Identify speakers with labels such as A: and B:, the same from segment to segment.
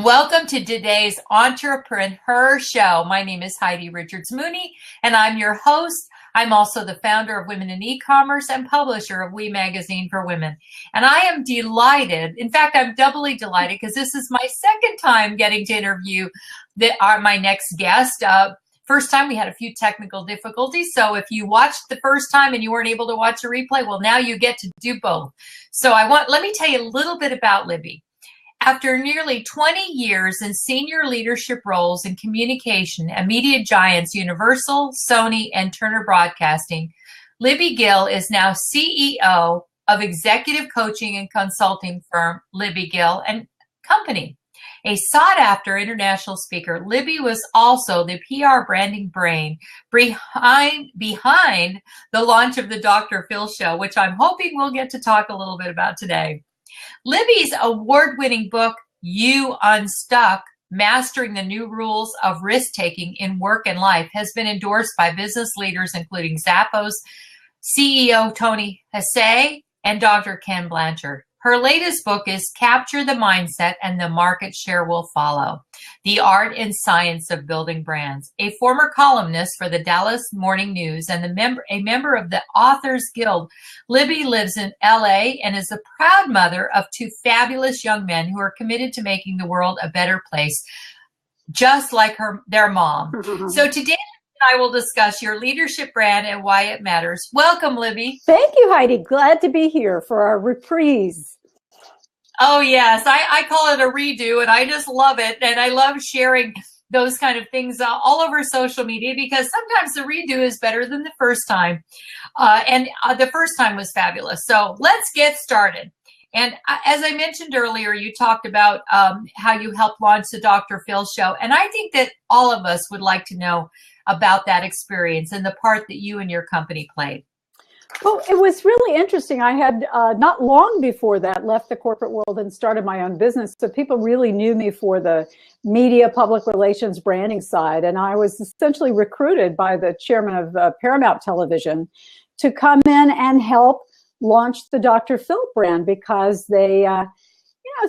A: Welcome to today's EntreprenHer show. My name is Heidi Richards Mooney, and I'm your host. I'm also the founder of Women in E-Commerce and publisher of We Magazine for Women. And I am delighted. In fact, I'm doubly delighted because this is my second time getting to interview my next guest. First time we had a few technical difficulties. So if you watched the first time and you weren't able to watch a replay, well, now you get to do both. So let me tell you a little bit about Libby. After nearly 20 years in senior leadership roles in communication at media giants Universal, Sony, and Turner Broadcasting, Libby Gill is now CEO of executive coaching and consulting firm Libby Gill and Company. A sought-after international speaker, Libby was also the PR branding brain behind the launch of the Dr. Phil Show, which I'm hoping we'll get to talk a little bit about today. Libby's award-winning book, You Unstuck, Mastering the New Rules of Risk-Taking in Work and Life, has been endorsed by business leaders including Zappos CEO Tony Hsieh and Dr. Ken Blanchard. Her latest book is Capture the Mindset and the Market Share Will Follow, The Art and Science of Building Brands. A former columnist for the Dallas Morning News and a member of the Authors Guild, Libby lives in LA and is the proud mother of two fabulous young men who are committed to making the world a better place, just like their mom. So today, I will discuss your leadership brand and why it matters. Welcome, Libby.
B: Thank you, Heidi. Glad to be here for our reprise.
A: Oh, yes. I call it a redo, and I just love it. And I love sharing those kind of things all over social media because sometimes the redo is better than the first time. And the first time was fabulous. So let's get started. And as I mentioned earlier, you talked about how you helped launch the Dr. Phil Show. And I think that all of us would like to know about that experience and the part that you and your company played.
B: Well, it was really interesting. I had not long before that left the corporate world and started my own business. So people really knew me for the media, public relations, branding side. And I was essentially recruited by the chairman of Paramount Television to come in and help launch the Dr. Phil brand because they,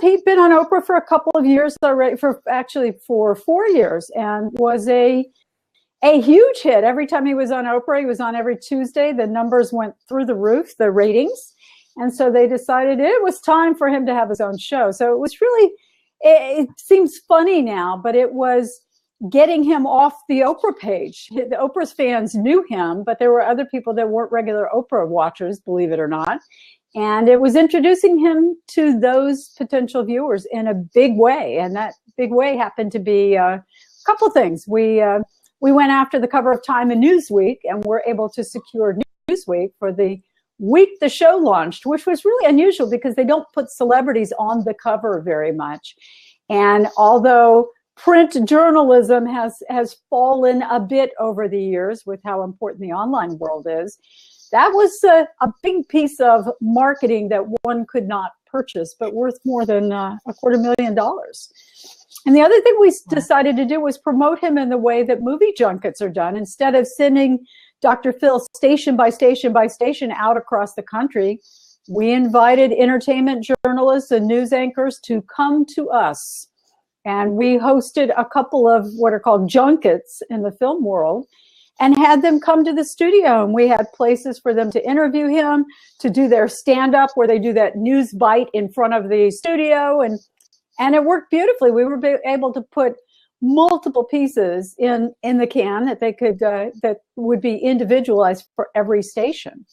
B: he'd been on Oprah for a couple of years already, for 4 years, and was a huge hit. Every time he was on Oprah, he was on every Tuesday. The numbers went through the roof, the ratings. And so they decided it was time for him to have his own show. So it was really, it seems funny now, but it was getting him off the Oprah page. The Oprah's fans knew him, but there were other people that weren't regular Oprah watchers, believe it or not. And it was introducing him to those potential viewers in a big way. And that big way happened to be a couple of things. We went after the cover of Time and Newsweek and were able to secure Newsweek for the week the show launched, which was really unusual because they don't put celebrities on the cover very much. And although print journalism has fallen a bit over the years with how important the online world is, that was a big piece of marketing that one could not purchase, but worth more than $250,000. And the other thing we decided to do was promote him in the way that movie junkets are done. Instead of sending Dr. Phil station by station by station out across the country, we invited entertainment journalists and news anchors to come to us. And we hosted a couple of what are called junkets in the film world and had them come to the studio. And we had places for them to interview him, to do their stand-up where they do that news bite in front of the studio. And it worked beautifully. We were able to put multiple pieces in the can that they could that would be individualized for every station.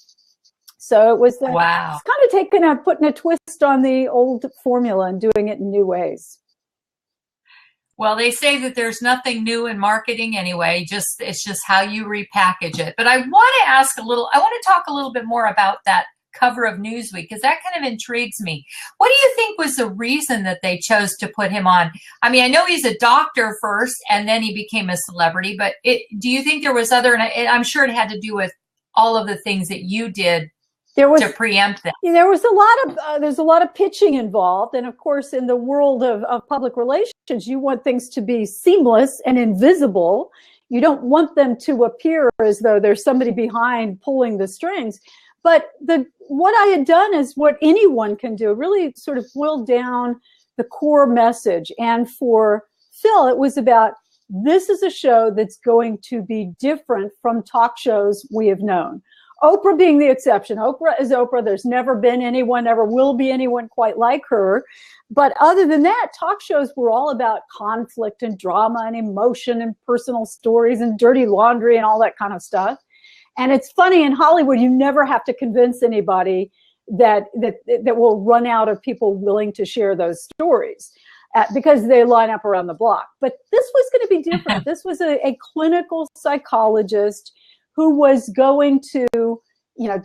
B: So it was
A: wow.
B: It's kind of putting a twist on the old formula and doing it in new ways.
A: Well, they say that there's nothing new in marketing anyway. It's just how you repackage it. But I want to talk a little bit more about that cover of Newsweek because that kind of intrigues me. What do you think was the reason that they chose to put him on? I mean, I know he's a doctor first and then he became a celebrity, but do you think there was other, and I'm sure it had to do with all of the things that you did to preempt them?
B: There was there's a lot of pitching involved. And of course, in the world of public relations, you want things to be seamless and invisible. You don't want them to appear as though there's somebody behind pulling the strings. But what I had done is what anyone can do, really sort of boiled down the core message. And for Phil, it was about, this is a show that's going to be different from talk shows we have known. Oprah being the exception. Oprah is Oprah. There's never been anyone, never will be anyone quite like her. But other than that, talk shows were all about conflict and drama and emotion and personal stories and dirty laundry and all that kind of stuff. And it's funny, in Hollywood, you never have to convince anybody that will run out of people willing to share those stories. Because they line up around the block. But this was going to be different. This was a clinical psychologist who was going to,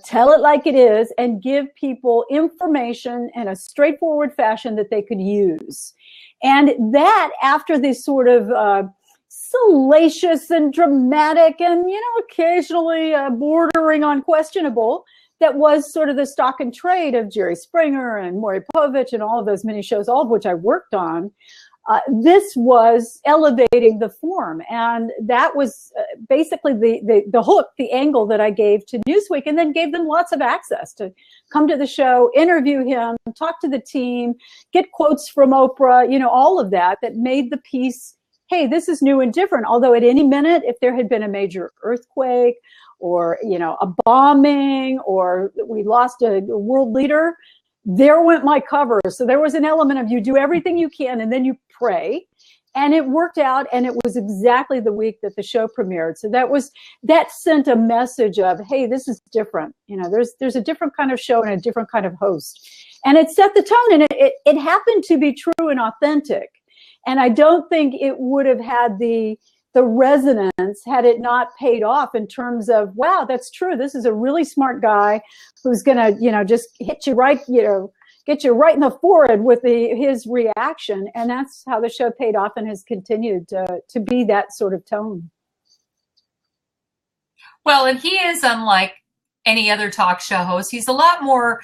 B: tell it like it is and give people information in a straightforward fashion that they could use. And that, after this sort of salacious and dramatic and, occasionally bordering on questionable, that was sort of the stock and trade of Jerry Springer and Maury Povich and all of those mini shows, all of which I worked on. This was elevating the form. And that was basically the hook, the angle that I gave to Newsweek, and then gave them lots of access to come to the show, interview him, talk to the team, get quotes from Oprah, all of that made the piece, hey, this is new and different. Although at any minute, if there had been a major earthquake or, a bombing, or we lost a world leader, there went my cover. So there was an element of, you do everything you can and then you pray. And it worked out, and it was exactly the week that the show premiered. So that sent a message of, hey, this is different. There's a different kind of show and a different kind of host. And it set the tone, and it happened to be true and authentic. And I don't think it would have had the resonance had it not paid off in terms of, wow, that's true. This is a really smart guy who's going to, just hit you right, get you right in the forehead with his reaction. And that's how the show paid off and has continued to be that sort of tone.
A: Well, and he is unlike any other talk show host. He's a lot more,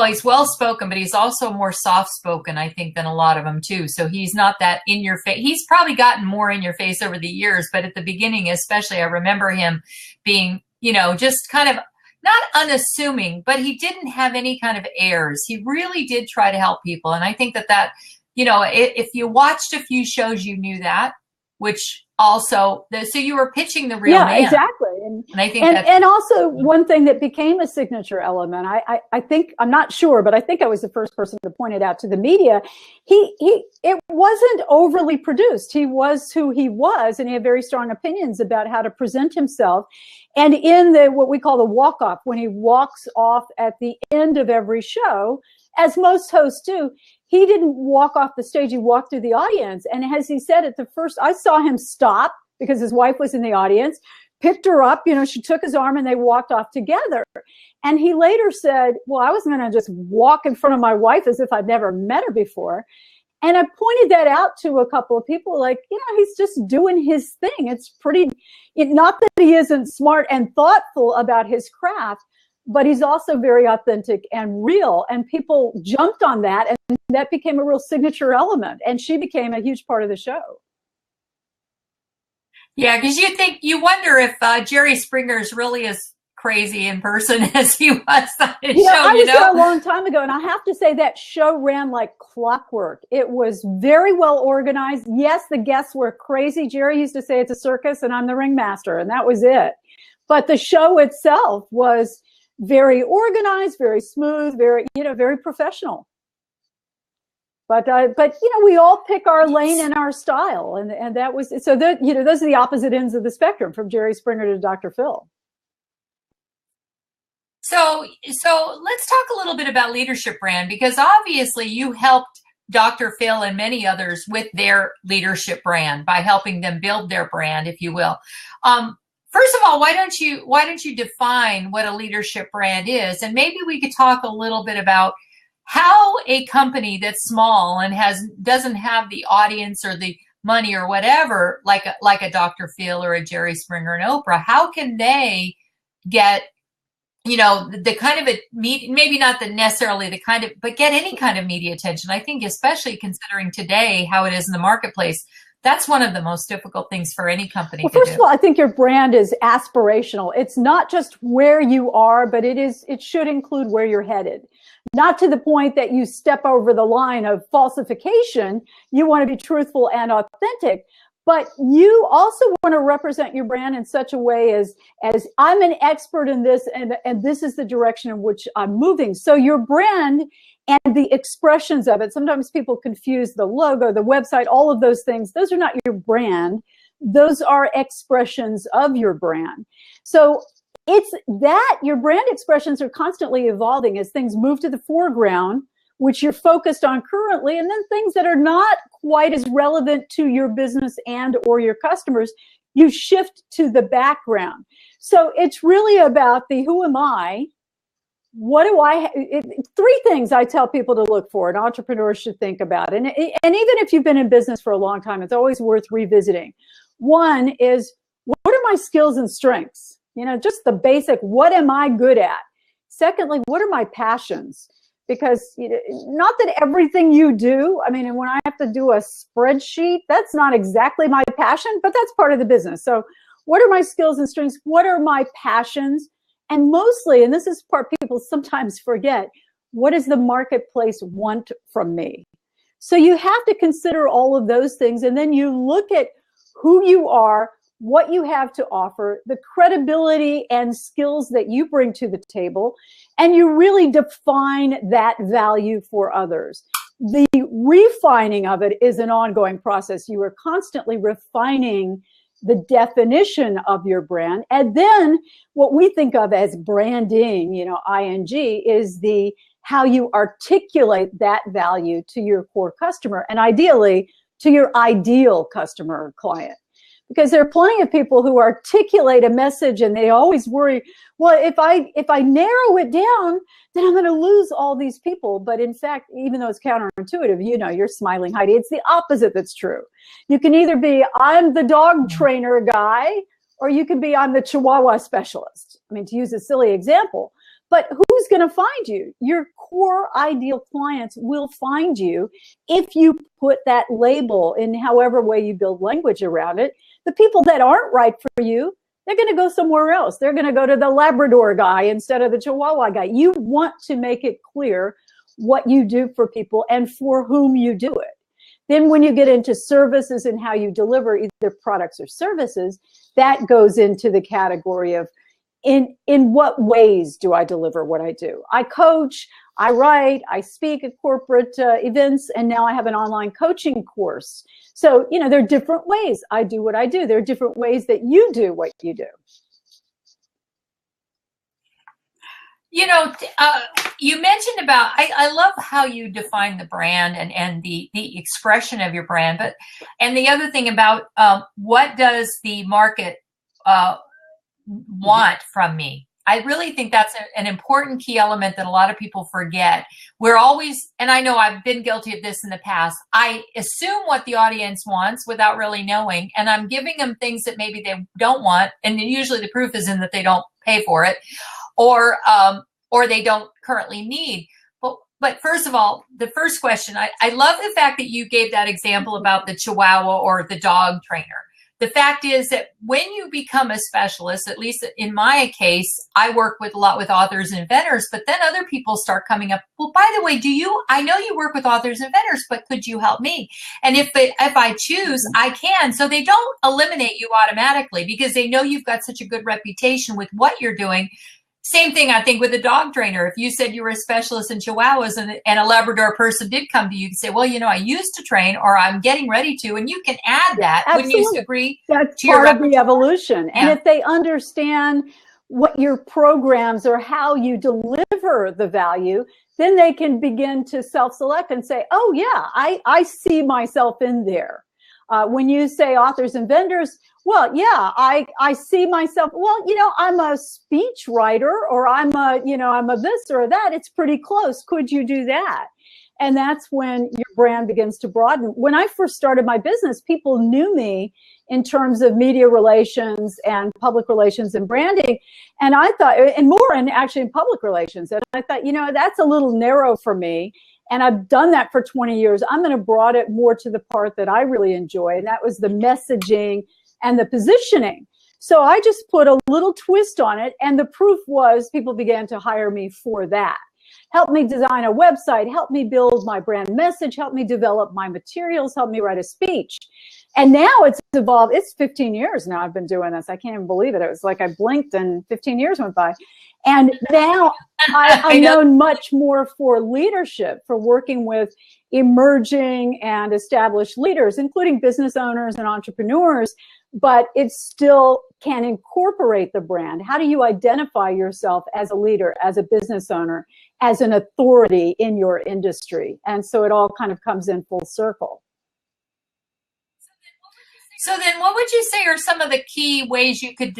A: he's well-spoken, but he's also more soft-spoken, I think, than a lot of them, too. So he's not that in your face. He's probably gotten more in your face over the years, but at the beginning, especially, I remember him being, just kind of not unassuming, but he didn't have any kind of airs. He really did try to help people. And I think that, if you watched a few shows, you knew that, which also, so you were pitching the real man.
B: Yeah, exactly. And I think and also one thing that became a signature element, I think, I'm not sure, but I think I was the first person to point it out to the media. It wasn't overly produced. He was who he was, and he had very strong opinions about how to present himself. And in what we call the walk-off, when he walks off at the end of every show, as most hosts do, he didn't walk off the stage. He walked through the audience. And as he said at the first, I saw him stop because his wife was in the audience, picked her up, she took his arm and they walked off together. And he later said, well, I wasn't going to just walk in front of my wife as if I'd never met her before. And I pointed that out to a couple of people, like, he's just doing his thing. It's not that he isn't smart and thoughtful about his craft, but he's also very authentic and real. And people jumped on that, and that became a real signature element. And she became a huge part of the show.
A: Yeah, because you wonder if Jerry Springer is really as crazy in person as he was on his show.
B: I was there a long time ago, and I have to say that show ran like clockwork. It was very well organized. Yes, the guests were crazy. Jerry used to say it's a circus, and I'm the ringmaster, and that was it. But the show itself was very organized, very smooth, very professional. But we all pick our lane and our style, and that was so that those are the opposite ends of the spectrum, from Jerry Springer to Dr. Phil.
A: So let's talk a little bit about Leadership Brand, because obviously you helped Dr. Phil and many others with their leadership brand by helping them build their brand, if you will. First of all, why don't you define what a leadership brand is? And maybe we could talk a little bit about how a company that's small and doesn't have the audience or the money or whatever, like a Dr. Phil or a Jerry Springer and Oprah, how can they get, the kind of maybe not necessarily the kind of, but get any kind of media attention? I think, especially considering today how it is in the marketplace, that's one of the most difficult things for any company to do.
B: First of all, I think your brand is aspirational. It's not just where you are, but it should include where you're headed. not to the point that you step over the line of falsification. You want to be truthful and authentic, but you also want to represent your brand in such a way as I'm an expert in this, and this is the direction in which I'm moving. So your brand and the expressions of it, sometimes people confuse the logo, the website, all of those things. Those are not your brand. Those are expressions of your brand. So it's that your brand expressions are constantly evolving as things move to the foreground, which you're focused on currently, and then things that are not quite as relevant to your business and or your customers, you shift to the background. So it's really about the who am I? What do I, three things I tell people to look for and entrepreneurs should think about. And even if you've been in business for a long time, it's always worth revisiting. One is, what are my skills and strengths? Just the basic, what am I good at? Secondly, what are my passions? Because not that everything you do, when I have to do a spreadsheet, that's not exactly my passion, but that's part of the business. So what are my skills and strengths? What are my passions? And mostly, and this is part people sometimes forget, what does the marketplace want from me? So you have to consider all of those things, and then you look at who you are, what you have to offer, the credibility and skills that you bring to the table, and you really define that value for others. The refining of it is an ongoing process. You are constantly refining the definition of your brand. And then what we think of as branding, ING, is how you articulate that value to your core customer, and ideally to your ideal customer or client. Because there are plenty of people who articulate a message and they always worry, well, if I narrow it down, then I'm going to lose all these people. But in fact, even though it's counterintuitive, you're smiling, Heidi. It's the opposite that's true. You can either be, I'm the dog trainer guy, or you can be, I'm the Chihuahua specialist. To use a silly example. But who's going to find you? Your core ideal clients will find you if you put that label in however way you build language around it. The people that aren't right for you, they're going to go somewhere else. They're going to go to the Labrador guy instead of the Chihuahua guy. You want to make it clear what you do for people and for whom you do it. Then when you get into services and how you deliver either products or services, that goes into the category of in what ways do I deliver what I do? I coach, I write, I speak at corporate events, and now I have an online coaching course. So, there are different ways I do what I do. There are different ways that you do what you do.
A: You mentioned about, I love how you define the brand and the expression of your brand, and the other thing about what does the market want from me? I really think that's an important key element that a lot of people forget. We're always, and I know I've been guilty of this in the past, I assume what the audience wants without really knowing, and I'm giving them things that maybe they don't want, and usually the proof is in that they don't pay for it, or they don't currently need. But first of all, the first question, I love the fact that you gave that example about the Chihuahua or the dog trainer. The fact is that when you become a specialist, at least in my case, I work a lot with authors and inventors, but then other people start coming up. Well, by the way, I know you work with authors and inventors, but could you help me? And if I choose, I can. So they don't eliminate you automatically because they know you've got such a good reputation with what you're doing. Same thing, I think, with a dog trainer. If you said you were a specialist in Chihuahuas and a Labrador person did come to you and say, well, I used to train, or I'm getting ready to, and you can add that.
B: Absolutely.
A: Wouldn't you agree?
B: That's
A: to your
B: part of the evolution.
A: Yeah.
B: And if they understand what your programs or how you deliver the value, then they can begin to self-select and say, oh, yeah, I see myself in there. When you say authors and vendors, well, yeah, I see myself, well, I'm a speech writer, or I'm a this or that. It's pretty close. Could you do that? And that's when your brand begins to broaden. When I first started my business, people knew me in terms of media relations and public relations and branding. And I thought, and more actually in public relations. And I thought, that's a little narrow for me. And I've done that for 20 years. I'm going to broaden it more to the part that I really enjoy. And that was the messaging and the positioning. So I just put a little twist on it. And the proof was people began to hire me for that. help me design a website, help me build my brand message, help me develop my materials, help me write a speech. And now it's evolved. It's 15 years now I've been doing this. I can't even believe it. It was like I blinked and 15 years went by. And now I'm known much more for leadership, for working with emerging and established leaders, including business owners and entrepreneurs, but it still can incorporate the brand. How do you identify yourself as a leader, as a business owner, as an authority in your industry? And so it all kind of comes in full circle.
A: So then what would you say are some of the key ways you could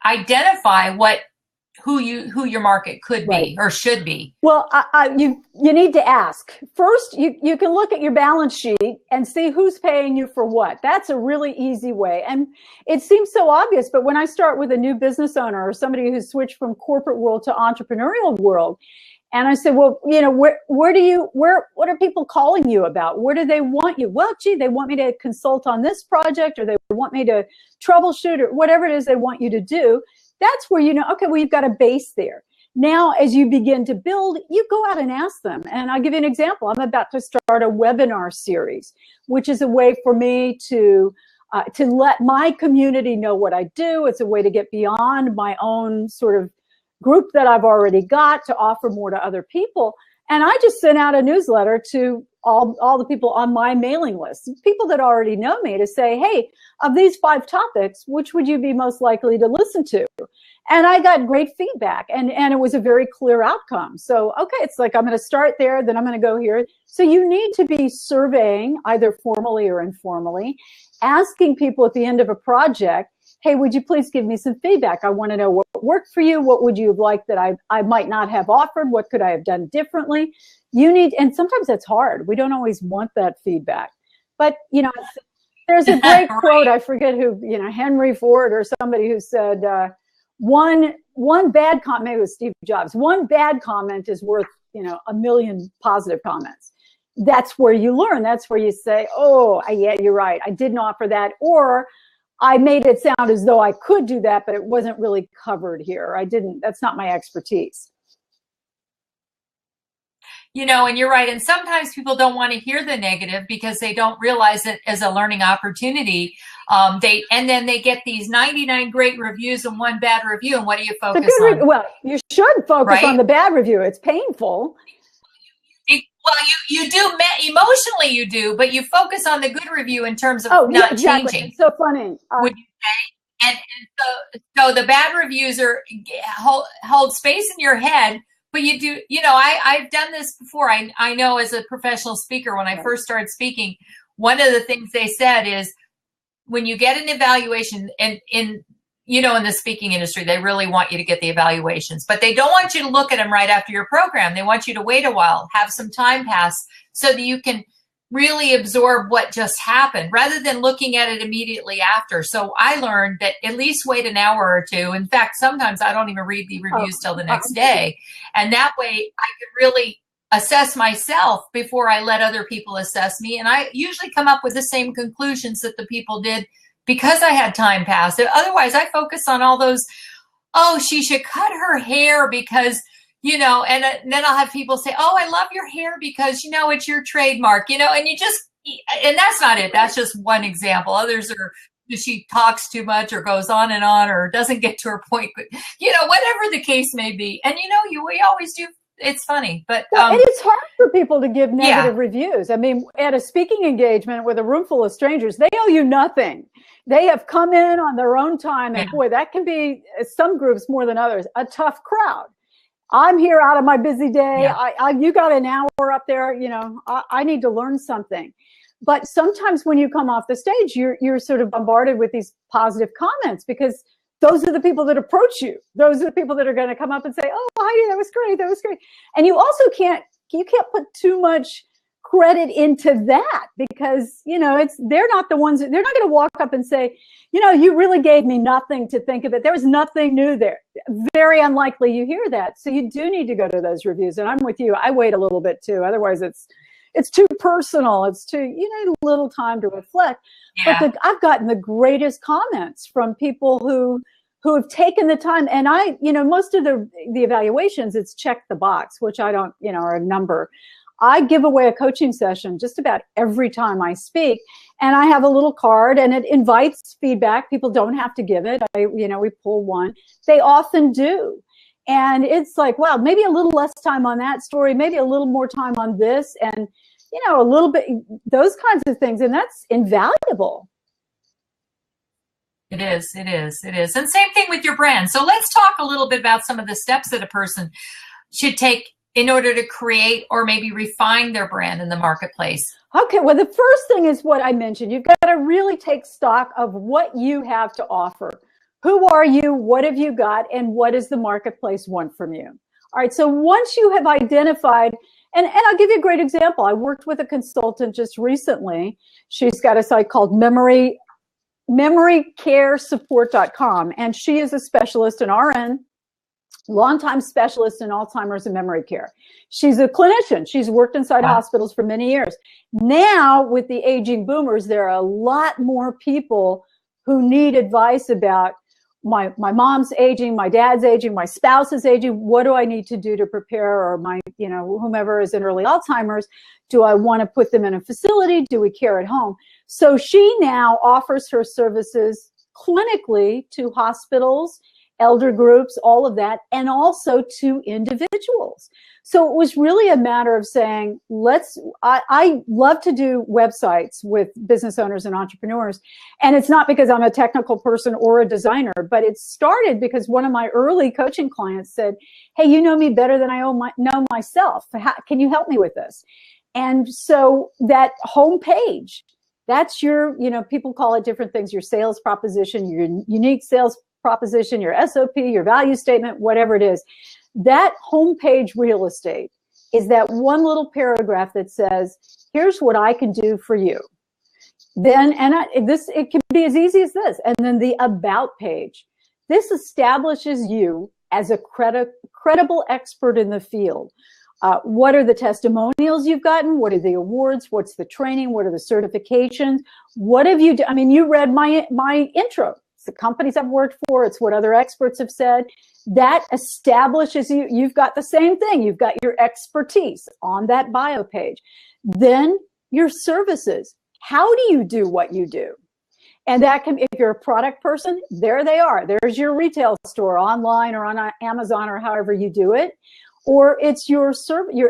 A: identify who your market could be or should be?
B: Well, you need to ask. First, you can look at your balance sheet and see who's paying you for what. That's a really easy way. And it seems so obvious, but when I start with a new business owner or somebody who's switched from corporate world to entrepreneurial world, and I said, well, what are people calling you about? Where do they want you? Well, gee, they want me to consult on this project, or they want me to troubleshoot, or whatever it is they want you to do. That's where okay, well, you've got a base there. Now, as you begin to build, you go out and ask them. And I'll give you an example. I'm about to start a webinar series, which is a way for me to let my community know what I do. It's a way to get beyond my own sort of group that I've already got, to offer more to other people. And I just sent out a newsletter to all the people on my mailing list, people that already know me, to say, hey, of these 5 topics, which would you be most likely to listen to? And I got great feedback, and it was a very clear outcome. So, okay, it's like, I'm going to start there, then I'm going to go here. So you need to be surveying, either formally or informally, asking people at the end of a project, hey, would you please give me some feedback? I want to know what worked for you. What would you have liked that I might not have offered? What could I have done differently? And sometimes that's hard. We don't always want that feedback. But, there's a great quote, I forget who, Henry Ford or somebody, who said, one bad comment, maybe it was Steve Jobs, one bad comment is worth, a million positive comments. That's where you learn. That's where you say, oh, yeah, you're right. I didn't offer that. Or I made it sound as though I could do that, but it wasn't really covered here. That's not my expertise.
A: And you're right. And sometimes people don't want to hear the negative because they don't realize it as a learning opportunity. And then they get these 99 great reviews and 1 bad review. And what do you focus on?
B: Well, you should focus on the bad review. It's painful.
A: You do emotionally, you do, but you focus on the good review in terms of not changing.
B: It's so funny.
A: Would you say? And so the bad reviews hold space in your head, but you do. I've done this before. I know, as a professional speaker, when I first started speaking, one of the things they said is, when you get an evaluation, and in the speaking industry, they really want you to get the evaluations, but they don't want you to look at them right after your program. They want you to wait a while, have some time pass, so that you can really absorb what just happened, rather than looking at it immediately after. So I learned that at least wait an hour or two. In fact, sometimes I don't even read the reviews till the next day. And that way I could really assess myself before I let other people assess me. And I usually come up with the same conclusions that the people did, because I had time pass. Otherwise, I focus on all those, oh, she should cut her hair because, and then I'll have people say, oh, I love your hair because, it's your trademark, and and that's not it. That's just one example. Others are, she talks too much or goes on or doesn't get to her point, but, whatever the case may be. And, we always do. It's funny, but
B: and it's hard for people to give negative reviews. I mean, at a speaking engagement with a room full of strangers, they owe you nothing. They have come in on their own time, and boy, that can be, some groups more than others, a tough crowd. I'm here out of my busy day. Yeah. You got an hour up there. I need to learn something. But sometimes when you come off the stage, you're sort of bombarded with these positive comments, because those are the people that approach you. Those are the people that are going to come up and say, oh, Heidi, that was great. That was great. And you also can't put too much credit into that, because, they're not the ones, they're not going to walk up and say, you really gave me nothing to think of it. There was nothing new there. Very unlikely you hear that. So you do need to go to those reviews. And I'm with you. I wait a little bit too. Otherwise it's too personal. It's too, you need a little time to reflect. Yeah. But I've gotten the greatest comments from people who who have taken the time. And most of the evaluations, it's check the box, which I don't, are a number. I give away a coaching session just about every time I speak. And I have a little card and it invites feedback. People don't have to give it. We pull one. They often do. And it's like, wow, maybe a little less time on that story, maybe a little more time on this, and, a little bit, those kinds of things. And that's invaluable.
A: It is. And same thing with your brand. So let's talk a little bit about some of the steps that a person should take in order to create or maybe refine their brand in the marketplace.
B: Okay, well, the first thing is what I mentioned. You've got to really take stock of what you have to offer. Who are you? What have you got? And what does the marketplace want from you? All right, so once you have identified, and I'll give you a great example. I worked with a consultant just recently. She's got a site called memorycaresupport.com, and she is a specialist in RN, longtime specialist in Alzheimer's and memory care. She's a clinician. She's worked inside hospitals for many years. Now, with the aging boomers, there are a lot more people who need advice about my mom's aging, my dad's aging, my spouse is aging. What do I need to do to prepare? Or my, whomever is in early Alzheimer's, do I want to put them in a facility? Do we care at home? So she now offers her services clinically to hospitals, elder groups, all of that, and also to individuals. So it was really a matter of saying, I love to do websites with business owners and entrepreneurs. And it's not because I'm a technical person or a designer, but it started because one of my early coaching clients said, hey, you know me better than I know myself. Can you help me with this? And so that homepage, that's your, people call it different things, your sales proposition, your unique sales proposition, your SOP, your value statement, whatever it is. That homepage real estate is that one little paragraph that says, here's what I can do for you. Then, it can be as easy as this. And then the about page. This establishes you as a credible expert in the field. What are the testimonials you've gotten? What are the awards? What's the training? What are the certifications? What have you done? I mean, you read my intro. It's the companies I've worked for. It's what other experts have said. That establishes you. You've got the same thing. You've got your expertise on that bio page. Then your services. How do you do what you do? And that can, if you're a product person, there they are. There's your retail store online or on Amazon or however you do it. Or it's your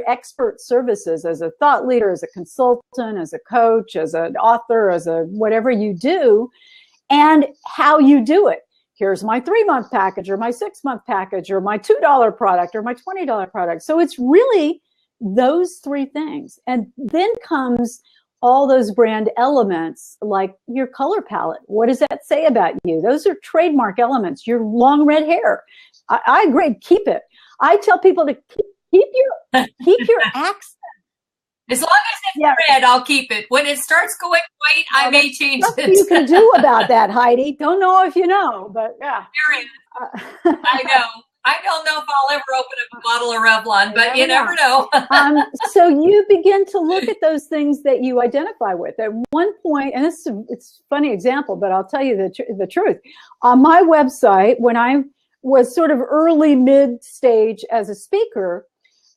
B: expert services as a thought leader, as a consultant, as a coach, as an author, as a whatever you do, and how you do it. Here's my 3-month package or my 6-month package or my $2 product or my $20 product. So it's really those 3 things. And then comes all those brand elements like your color palette. What does that say about you? Those are trademark elements. Your long red hair. I agree. Keep it. I tell people to keep your accent.
A: As long as it's red, I'll keep it. When it starts going white, I may change it.
B: Nothing you can do about that, Heidi. Don't know if you know, but yeah.
A: I know. I don't know if I'll ever open up a bottle of Revlon, but you never know.
B: So you begin to look at those things that you identify with. At one point, and it's a funny example, but I'll tell you the truth. On my website, when I was sort of early mid-stage as a speaker,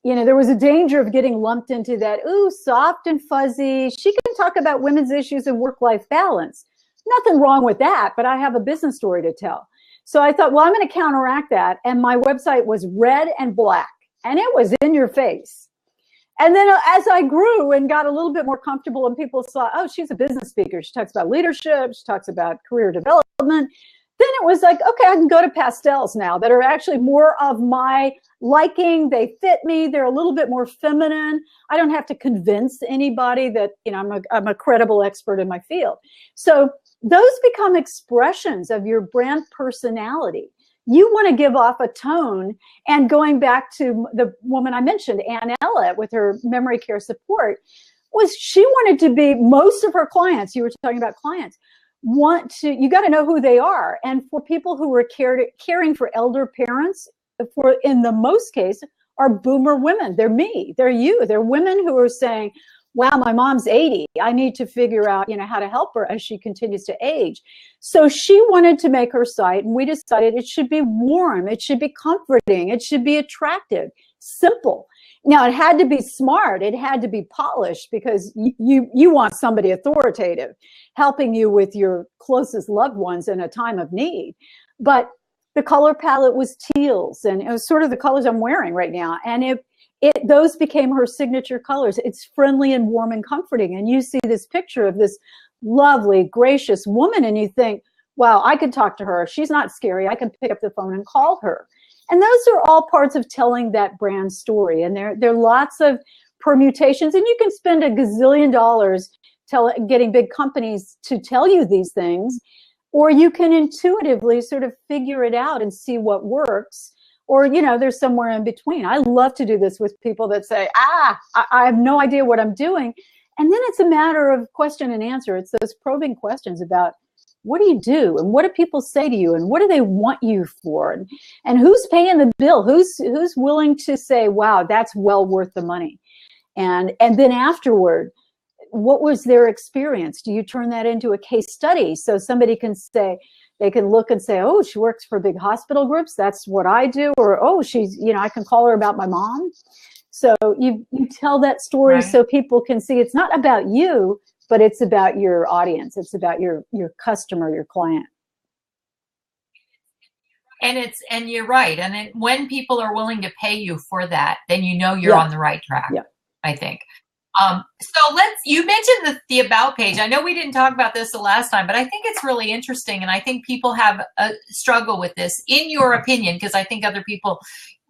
B: there was a danger of getting lumped into that, soft and fuzzy. She can talk about women's issues and work-life balance. Nothing wrong with that, but I have a business story to tell. So I thought, well, I'm going to counteract that. And my website was red and black, and it was in your face. And then as I grew and got a little bit more comfortable and people saw, oh, she's a business speaker. She talks about leadership. She talks about career development. Then it was like, okay, I can go to pastels now that are actually more of my liking. They fit me. They're a little bit more feminine. I don't have to convince anybody that, I'm a credible expert in my field. So those become expressions of your brand personality. You want to give off a tone. And going back to the woman I mentioned, Ella, with her memory care support, she wanted to be, most of her clients, you were talking about clients, you got to know who they are. And for people who are caring for elder parents, in the most case, are boomer women. They're me, they're you. They're women who are saying, wow, my mom's 80. I need to figure out, how to help her as she continues to age. So she wanted to make her site, and we decided it should be warm, it should be comforting, it should be attractive, simple. Now, it had to be smart, it had to be polished, because you want somebody authoritative helping you with your closest loved ones in a time of need. But the color palette was teals, and it was sort of the colors I'm wearing right now. And those became her signature colors. It's friendly and warm and comforting. And you see this picture of this lovely, gracious woman, and you think, wow, I could talk to her. She's not scary. I can pick up the phone and call her. And those are all parts of telling that brand story. And there are lots of permutations, and you can spend a gazillion dollars getting big companies to tell you these things, or you can intuitively sort of figure it out and see what works. Or, there's somewhere in between. I love to do this with people that say, I have no idea what I'm doing. And then it's a matter of question and answer. It's those probing questions about, what do you do? And what do people say to you? And what do they want you for? And who's paying the bill? Who's willing to say, wow, that's well worth the money? And then afterward, what was their experience? Do you turn that into a case study? So somebody can say, they can look and say, oh, she works for big hospital groups. That's what I do. Or, oh, she's, I can call her about my mom. So you tell that story, right, so people can see it's not about you, but it's about your audience. It's about your customer, your client.
A: And you're right. And when people are willing to pay you for that, then you're on the right track, I think. So you mentioned the about page. I know we didn't talk about this the last time, but I think it's really interesting. And I think people have a struggle with this, in your opinion, because I think other people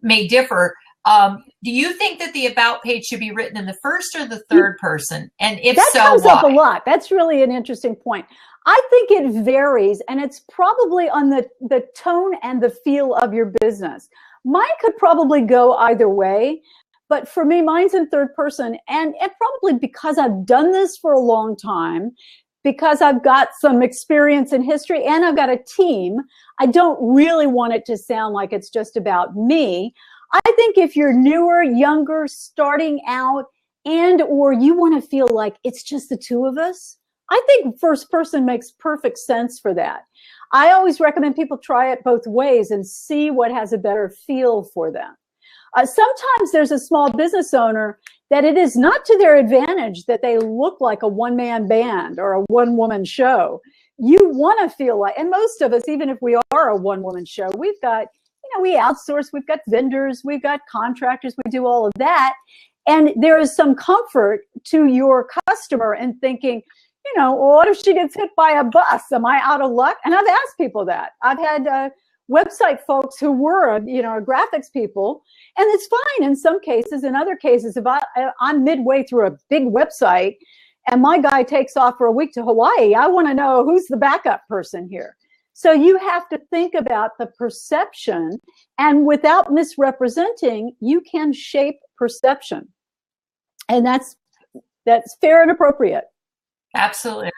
A: may differ. Do you think that the about page should be written in the first or the third person? And if so,
B: that comes
A: why?
B: up a lot. That's really an interesting point. I think it varies, and it's probably on the tone and the feel of your business. Mine could probably go either way. But for me, mine's in third person, and probably because I've done this for a long time, because I've got some experience in history, and I've got a team, I don't really want it to sound like it's just about me. I think if you're newer, younger, starting out, or you want to feel like it's just the two of us, I think first person makes perfect sense for that. I always recommend people try it both ways and see what has a better feel for them. Sometimes there's a small business owner that it is not to their advantage that they look like a one-man band or a one-woman show. You want to feel like, and most of us, even if we are a one-woman show, we've got, we outsource, we've got vendors, we've got contractors, we do all of that. And there is some comfort to your customer in thinking, well, what if she gets hit by a bus? Am I out of luck? And I've asked people that. I've had website folks who were, graphics people, and it's fine in some cases. In other cases, if I'm midway through a big website and my guy takes off for a week to Hawaii, I want to know who's the backup person here. So you have to think about the perception, and without misrepresenting, you can shape perception. And that's fair and appropriate.
A: Absolutely.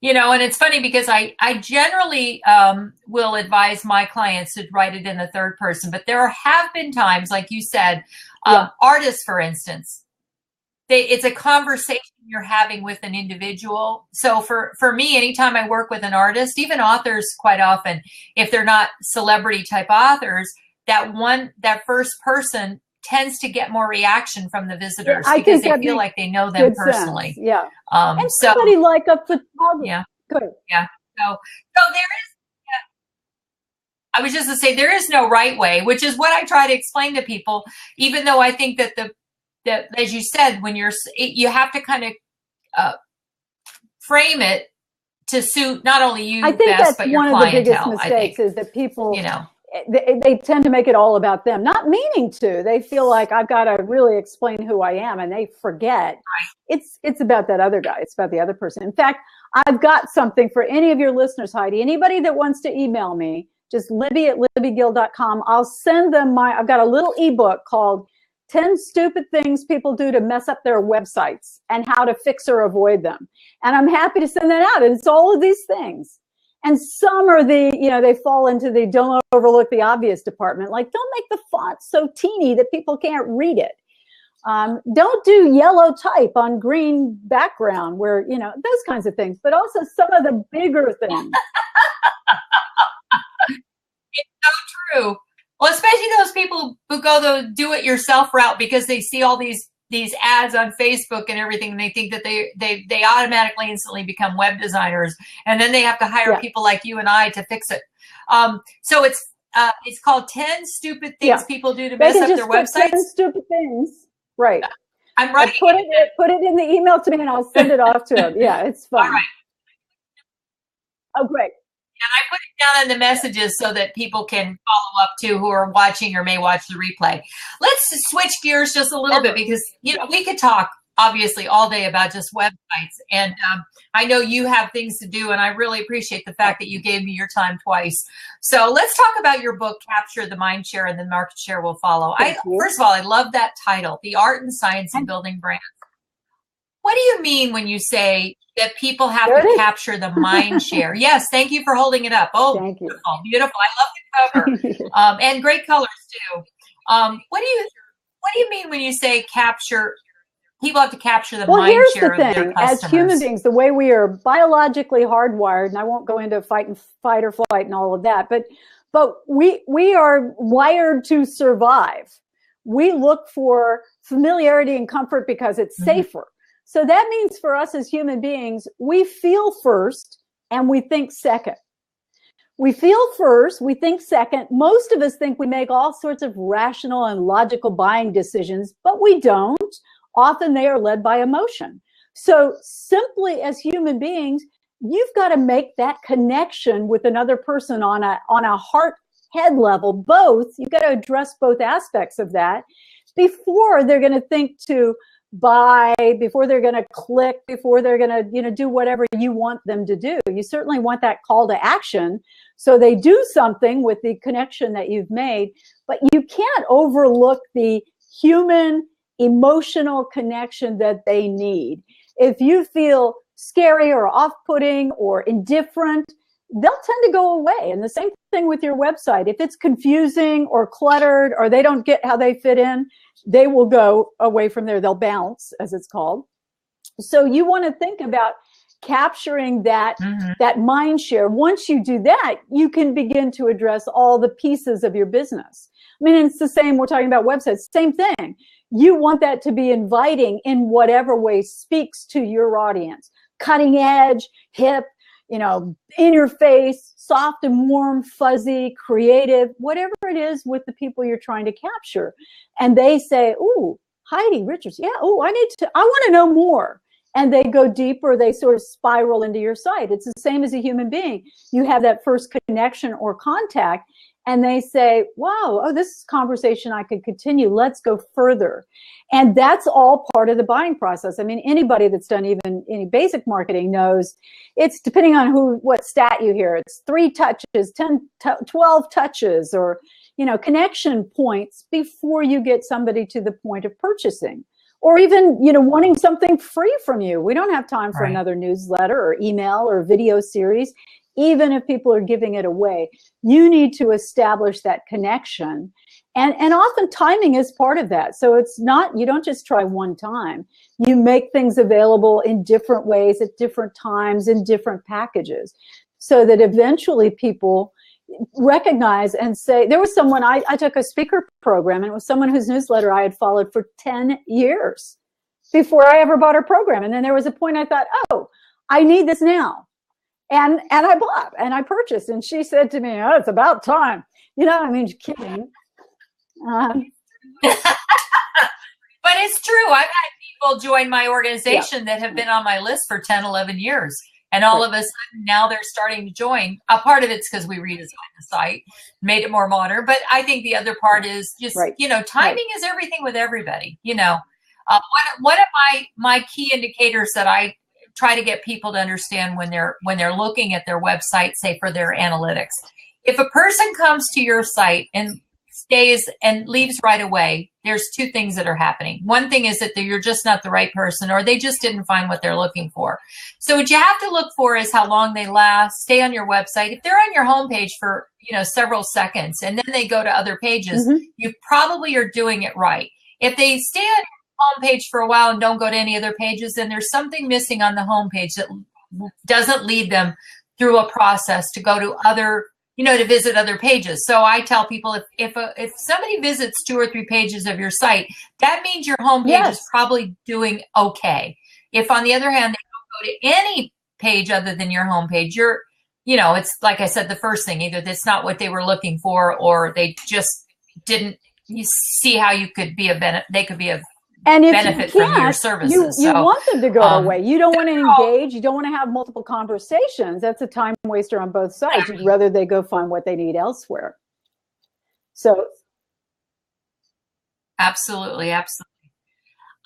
A: And it's funny because I generally will advise my clients to write it in the third person, but there have been times, like you said, artists, for instance, it's a conversation you're having with an individual. So for me, anytime I work with an artist, even authors, quite often, if they're not celebrity type authors, that first person tends to get more reaction from the visitors because they feel like they know them personally.
B: Sense. Yeah. And somebody like a photographer.
A: Yeah.
B: Good.
A: Yeah. So there is, I was just to say, there is no right way, which is what I try to explain to people, even though I think that as you said, when you have to kind of frame it to suit not only you best, but your clientele. I think that's one of the biggest mistakes is that people, they tend to make it all about them, not meaning to. They feel like I've got to really explain who I am, and they forget it's about that other guy. It's about the other person. In fact, I've got something for any of your listeners, Heidi. Anybody that wants to email me, just Libby@LibbyGill.com. I'll send them I've got a little ebook called 10 Stupid Things People Do to Mess Up Their Websites and How to Fix or Avoid Them. And I'm happy to send that out. And it's all of these things. And some are they fall into the don't overlook the obvious department. Like, don't make the font so teeny that people can't read it.
B: Don't do yellow type on green background where, those kinds of things, but also some of the bigger things.
A: It's so true. Well, especially those people who go the do-it-yourself route because they see all these ads on Facebook and everything, and they think that they automatically instantly become web designers, and then they have to hire people like you and I to fix it. So it's called 10 Stupid Things People Do to Mess Up Their Websites. 10
B: stupid things. Right.
A: I'm writing.
B: Put it in the email to me and I'll send it off to him. Yeah, it's fun.
A: All right.
B: Oh, great.
A: And I put it down in the messages so that people can follow up too who are watching or may watch the replay. Let's switch gears just a little bit because, we could talk obviously all day about just websites. And I know you have things to do, and I really appreciate the fact that you gave me your time twice. So let's talk about your book, Capture the Mind Share, and then Market Share will follow. First of all, I love that title, The Art and Science of Building Brands. What do you mean when you say that people have to capture the mind share? Yes, thank you for holding it up. Oh, thank beautiful, you. Beautiful. I love the cover. And great colors too. What do you mean when you say capture? People have to capture the mind share of their customers.
B: As human beings, the way we are biologically hardwired, and I won't go into fight or flight and all of that, but we are wired to survive. We look for familiarity and comfort because it's safer. So that means for us as human beings, we feel first and we think second. We feel first, we think second. Most of us think we make all sorts of rational and logical buying decisions, but we don't. Often they are led by emotion. So simply as human beings, you've got to make that connection with another person on a heart-head level. Both, you've got to address both aspects of that before they're going to think to buy, before they're going to click, before they're going to, do whatever you want them to do. You certainly want that call to action so they do something with the connection that you've made, but you can't overlook the human emotional connection that they need. If you feel scary or off-putting or indifferent, they'll tend to go away. And the same thing with your website. If it's confusing or cluttered or they don't get how they fit in, they will go away from there. They'll bounce, as it's called. So you want to think about capturing that mind share. Once you do that, you can begin to address all the pieces of your business. I mean, it's the same, we're talking about websites, same thing. You want that to be inviting in whatever way speaks to your audience. Cutting edge, hip, in your face, soft and warm, fuzzy, creative, whatever it is with the people you're trying to capture. And they say, ooh, Heidi Richards, I want to know more. And they go deeper, they sort of spiral into your site. It's the same as a human being. You have that first connection or contact, and they say, wow, this is a conversation I could continue. Let's go further. And that's all part of the buying process. I mean, anybody that's done even any basic marketing knows it's depending on what stat you hear. It's 3 touches, 10, 12 touches, or, connection points before you get somebody to the point of purchasing. Or even, wanting something free from you. We don't have time for another newsletter or email or video series. Even if people are giving it away, you need to establish that connection. And often timing is part of that. So it's not, you don't just try one time. You make things available in different ways at different times in different packages so that eventually people recognize and say, there was someone, I took a speaker program, and it was someone whose newsletter I had followed for 10 years before I ever bought her program. And then there was a point I thought, oh, I need this now. And I bought and I purchased. And she said to me, oh, it's about time. She's kidding.
A: But it's true. I've had people join my organization that have been on my list for 10, 11 years. And all of a sudden now they're starting to join. A part of it's because we redesigned the site, made it more modern. But I think the other part is just, timing is everything with everybody. One of my key indicators that I try to get people to understand when they're looking at their website, say for their analytics. If a person comes to your site and stays and leaves right away, there's 2 things that are happening. One thing is that you're just not the right person, or they just didn't find what they're looking for. So what you have to look for is how long they last, stay on your website. If they're on your homepage for, several seconds and then they go to other pages, you probably are doing it right. If they stay on homepage for a while and don't go to any other pages, then there's something missing on the homepage that doesn't lead them through a process to go to other, to visit other pages. So I tell people if somebody visits 2 or 3 pages of your site, that means your homepage is probably doing okay. If on the other hand, they don't go to any page other than your homepage, it's like I said, the first thing, either that's not what they were looking for, or they just didn't see how you could be they could be a
B: and if
A: benefit from your services.
B: You want them to go away. You don't want to engage. You don't want to have multiple conversations. That's a time waster on both sides. You'd rather they go find what they need elsewhere. So,
A: absolutely.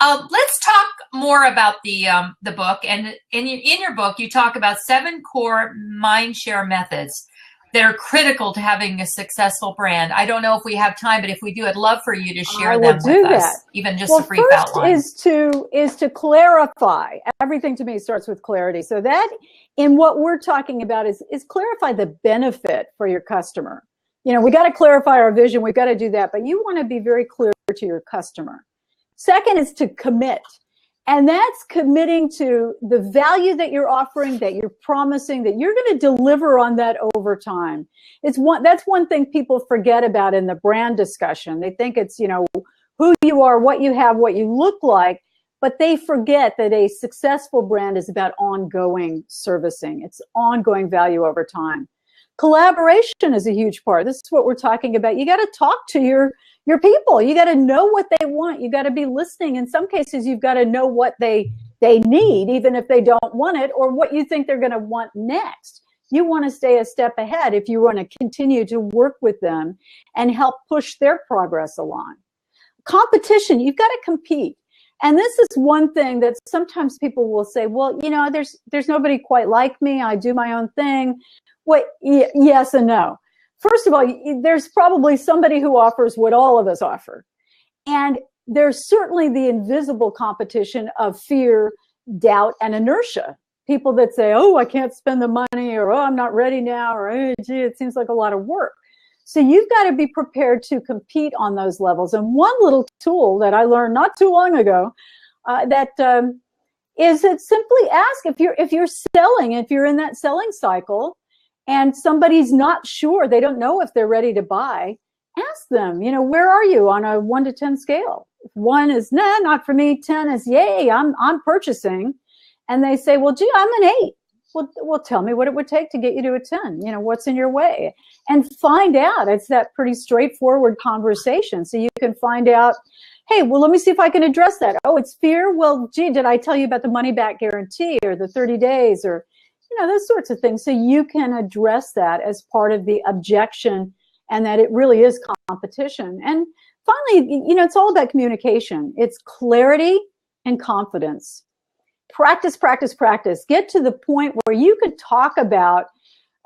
A: Let's talk more about the book. And in your book, you talk about 7 core mind share methods that are critical to having a successful brand. I don't know if we have time, but if we do, I'd love for you to share them with us, even just a brief outline.
B: Is to clarify. Everything to me starts with clarity. So that in what we're talking about is clarify the benefit for your customer. We got to clarify our vision. We've got to do that, but you want to be very clear to your customer. Second is to commit. And that's committing to the value that you're offering, that you're promising, that you're going to deliver on that over time. That's one thing people forget about in the brand discussion. They think it's, who you are, what you have, what you look like, but they forget that a successful brand is about ongoing servicing. It's ongoing value over time. Collaboration is a huge part. This is what we're talking about. You got to talk to your people. You got to know what they want. You got to be listening. In some cases, you've got to know what they need, even if they don't want it, or what you think they're going to want next. You want to stay a step ahead if you want to continue to work with them and help push their progress along. Competition, you've got to compete. And this is one thing that sometimes people will say, well, there's nobody quite like me. I do my own thing. Yes and no. First of all, there's probably somebody who offers what all of us offer. And there's certainly the invisible competition of fear, doubt, and inertia. People that say, oh, I can't spend the money, or oh, I'm not ready now, or oh, gee, it seems like a lot of work. So you've got to be prepared to compete on those levels. And one little tool that I learned not too long ago is that simply ask if you're selling, if you're in that selling cycle, and somebody's not sure, they don't know if they're ready to buy, ask them, where are you on a 1 to 10 scale? If 1 is, nah, not for me. 10 is, yay, I'm purchasing. And they say, well, gee, I'm an 8. Well, tell me what it would take to get you to a 10. What's in your way? And find out. It's that pretty straightforward conversation. So you can find out, hey, well, let me see if I can address that. Oh, it's fear? Well, gee, did I tell you about the money back guarantee or the 30 days or those sorts of things. So you can address that as part of the objection, and that it really is competition. And finally, it's all about communication. It's clarity and confidence. Practice, practice, practice. Get to the point where you could talk about,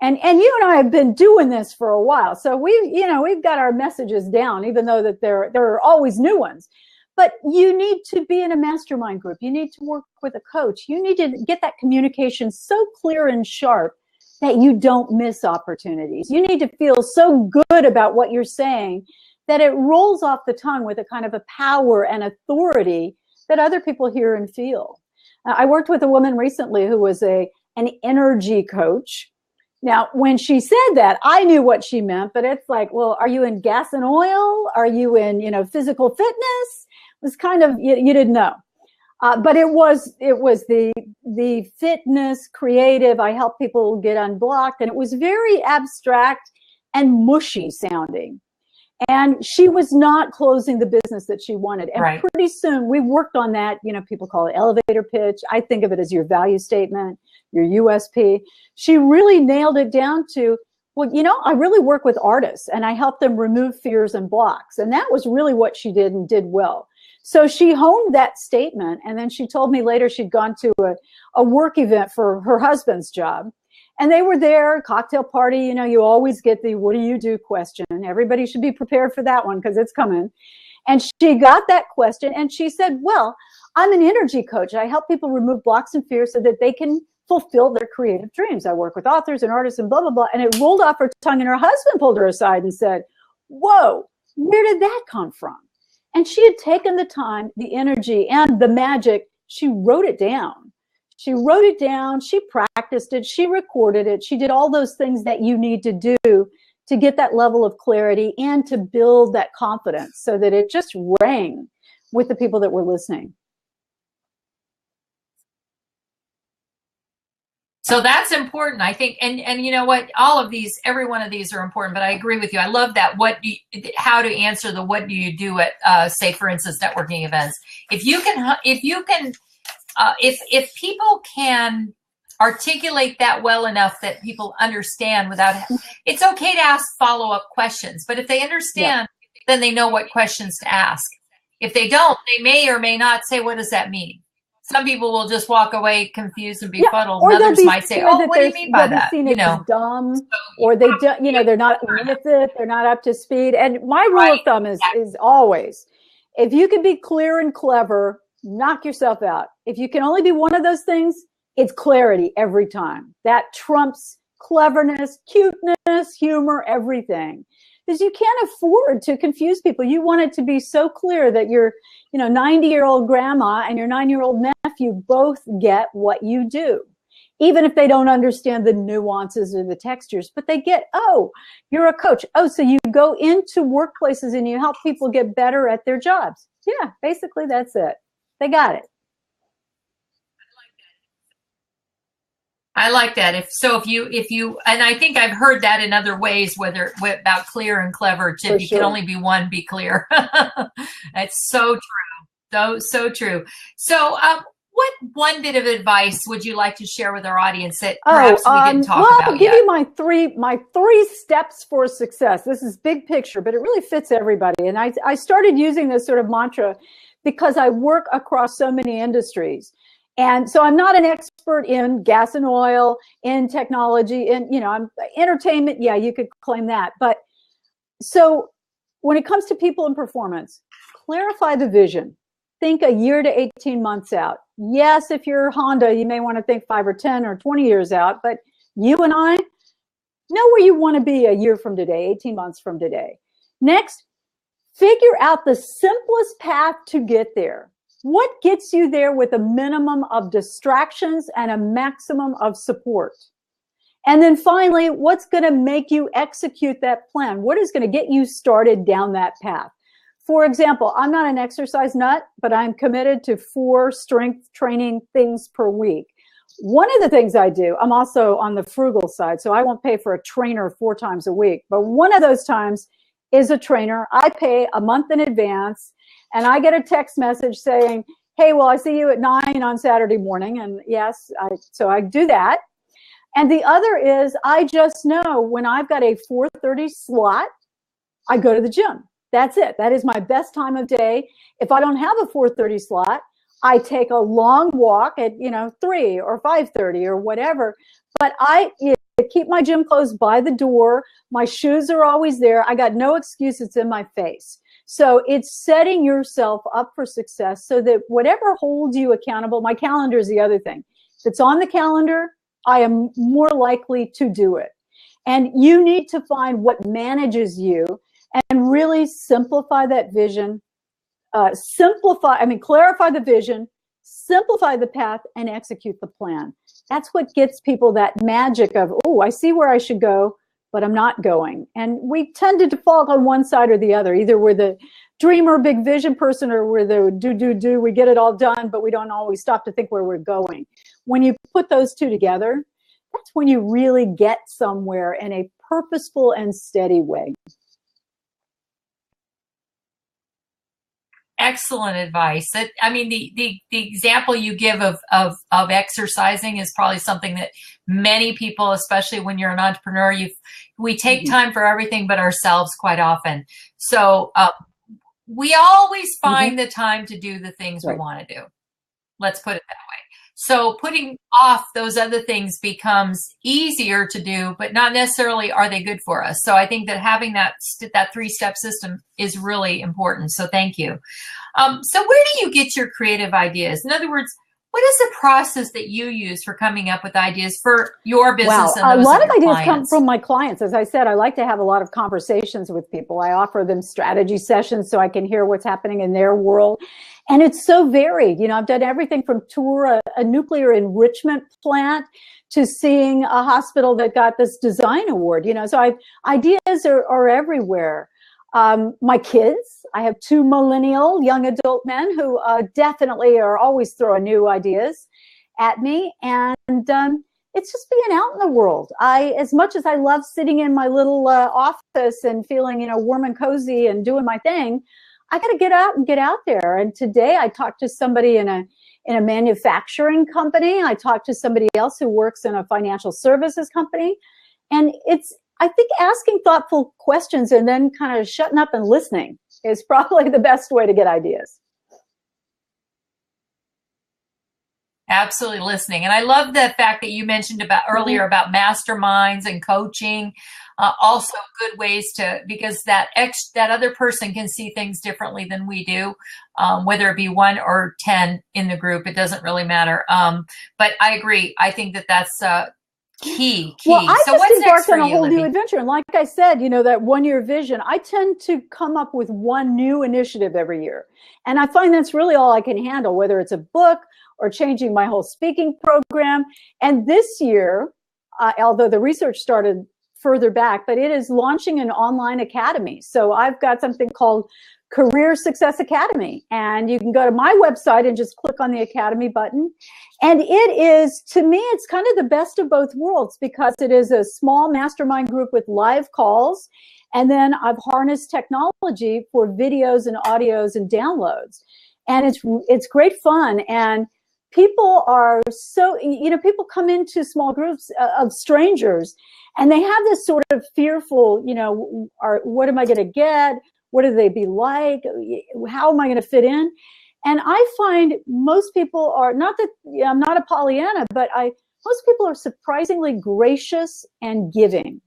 B: and you and I have been doing this for a while. So we've got our messages down, even though that there are always new ones. But you need to be in a mastermind group. You need to work with a coach. You need to get that communication so clear and sharp that you don't miss opportunities. You need to feel so good about what you're saying that it rolls off the tongue with a kind of a power and authority that other people hear and feel. I worked with a woman recently who was an energy coach. Now, when she said that, I knew what she meant, but it's like, well, are you in gas and oil? Are you in, physical fitness? It was kind of, you didn't know. But it was the fitness, creative. I help people get unblocked, and it was very abstract and mushy sounding. And she was not closing the business that she wanted. And pretty soon we worked on that. People call it elevator pitch. I think of it as your value statement, your USP. She really nailed it down to, well, I really work with artists and I help them remove fears and blocks. And that was really what she did and did well. So she honed that statement. And then she told me later she'd gone to a work event for her husband's job. And they were there, cocktail party. You always get the, what do you do question. Everybody should be prepared for that one because it's coming. And she got that question and she said, well, I'm an energy coach. I help people remove blocks and fears so that they can fulfill their creative dreams. I work with authors and artists and blah, blah, blah. And it rolled off her tongue and her husband pulled her aside and said, whoa, where did that come from? And she had taken the time, the energy, and the magic. She wrote it down. She wrote it down. She practiced it. She recorded it. She did all those things that you need to do to get that level of clarity and to build that confidence so that it just rang with the people that were listening.
A: So that's important, I think. And you know what? All of these, every one of these are important, but I agree with you. I love that. How to answer the, what do you do at, say, for instance, networking events. If people can articulate that well enough that people understand without, it's okay to ask follow-up questions, but if they understand, then they know what questions to ask. If they don't, they may or may not say, what does that mean? Some people will just walk away confused and befuddled.
B: Or
A: others might say, "Oh, what do you mean by that?"
B: You know, dumb, or they don't, you know, they're not with it, they're not up to speed. And my rule of thumb is always, if you can be clear and clever, knock yourself out. If you can only be one of those things, it's clarity every time. That trumps cleverness, cuteness, humor, everything. Because you can't afford to confuse people. You want it to be so clear that your, 90-year-old grandma and your 9-year-old nephew both get what you do. Even if they don't understand the nuances or the textures, but they get, oh, you're a coach. Oh, so you go into workplaces and you help people get better at their jobs. Yeah, basically that's it. They got it.
A: I like that. If you, and I think I've heard that in other ways, about clear and clever, if you can only be one, be clear. That's so true. So true. So, what one bit of advice would you like to share with our audience that perhaps we didn't talk about yet?
B: I'll give you my three steps for success. This is big picture, but it really fits everybody. And I started using this sort of mantra because I work across so many industries. And so I'm not an expert in gas and oil, in technology, I'm entertainment. Yeah, you could claim that. But so when it comes to people and performance, clarify the vision. Think a year to 18 months out. Yes, if you're Honda, you may want to think 5 or 10 or 20 years out, but you and I know where you want to be a year from today, 18 months from today. Next, figure out the simplest path to get there. What gets you there with a minimum of distractions and a maximum of support? And then finally, what's going to make you execute that plan? What is going to get you started down that path? For example, I'm not an exercise nut, but I'm committed to 4 strength training things per week. One of the things I do, I'm also on the frugal side, so I won't pay for a trainer 4 times a week. But one of those times is a trainer. I pay a month in advance. And I get a text message saying, hey, well, I see you at 9 on Saturday morning. And yes, so I do that. And the other is I just know when I've got a 4:30 slot, I go to the gym. That's it. That is my best time of day. If I don't have a 4:30 slot, I take a long walk at, 3 or 5:30 or whatever. But I keep my gym clothes by the door. My shoes are always there. I got no excuse. It's in my face. So it's setting yourself up for success so that whatever holds you accountable, my calendar is the other thing. If it's on the calendar, I am more likely to do it. And you need to find what manages you and really simplify that vision, clarify the vision, simplify the path, and execute the plan. That's what gets people that magic of, oh, I see where I should go, but I'm not going. And we tend to default on one side or the other. Either we're the dreamer, big vision person, or we're the do. We get it all done, but we don't always stop to think where we're going. When you put those two together, that's when you really get somewhere in a purposeful and steady way.
A: Excellent advice. The example you give of exercising is probably something that many people, especially when you're an entrepreneur, we take time for everything but ourselves quite often. So we always find the time to do the things we want to do. Let's put it that way. So putting off those other things becomes easier to do, but not necessarily are they good for us. So I think that having that 3-step system is really important. So thank you. So where do you get your creative ideas? In other words, What is the process that you use for coming up with ideas for your business?
B: Wow.
A: And
B: A lot of ideas
A: clients?
B: come from my clients. As I said, I like to have a lot of conversations with people. I offer them strategy sessions so I can hear what's happening in their world. And it's so varied. You know, I've done everything from tour a nuclear enrichment plant to seeing a hospital that got this design award. You know, so ideas are everywhere. My kids, I have 2 millennial young adult men who definitely are always throwing new ideas at me. And it's just being out in the world. As much as I love sitting in my little office and feeling, you know, warm and cozy and doing my thing, I got to get out and get out there. And today I talked to somebody in a manufacturing company. I talked to somebody else who works in a financial services company. And I think asking thoughtful questions and then kind of shutting up and listening is probably the best way to get ideas.
A: Absolutely listening. And I love the fact that you mentioned about earlier about masterminds and coaching. Also good ways because that other person can see things differently than we do, whether it be 1 or 10 in the group, it doesn't really matter. But I agree. I think that's key.
B: Well, I
A: so
B: just
A: what's
B: embarked
A: next
B: on a
A: for you,
B: whole
A: Libby?
B: new adventure. And like I said, you know, that 1-year vision, I tend to come up with one new initiative every year. And I find that's really all I can handle, whether it's a book or changing my whole speaking program. And this year, although the research started further back, but it is launching an online academy. So I've got something called Career Success Academy. And you can go to my website and just click on the Academy button. And it is, to me, it's kind of the best of both worlds because it is a small mastermind group with live calls. And then I've harnessed technology for videos and audios and downloads. And it's great fun. And people are so, you know, people come into small groups of strangers and they have this sort of fearful, you know, what am I going to get? What do they be like? How am I going to fit in? And I find most people are, not that I'm not a Pollyanna, but most people are surprisingly gracious and giving.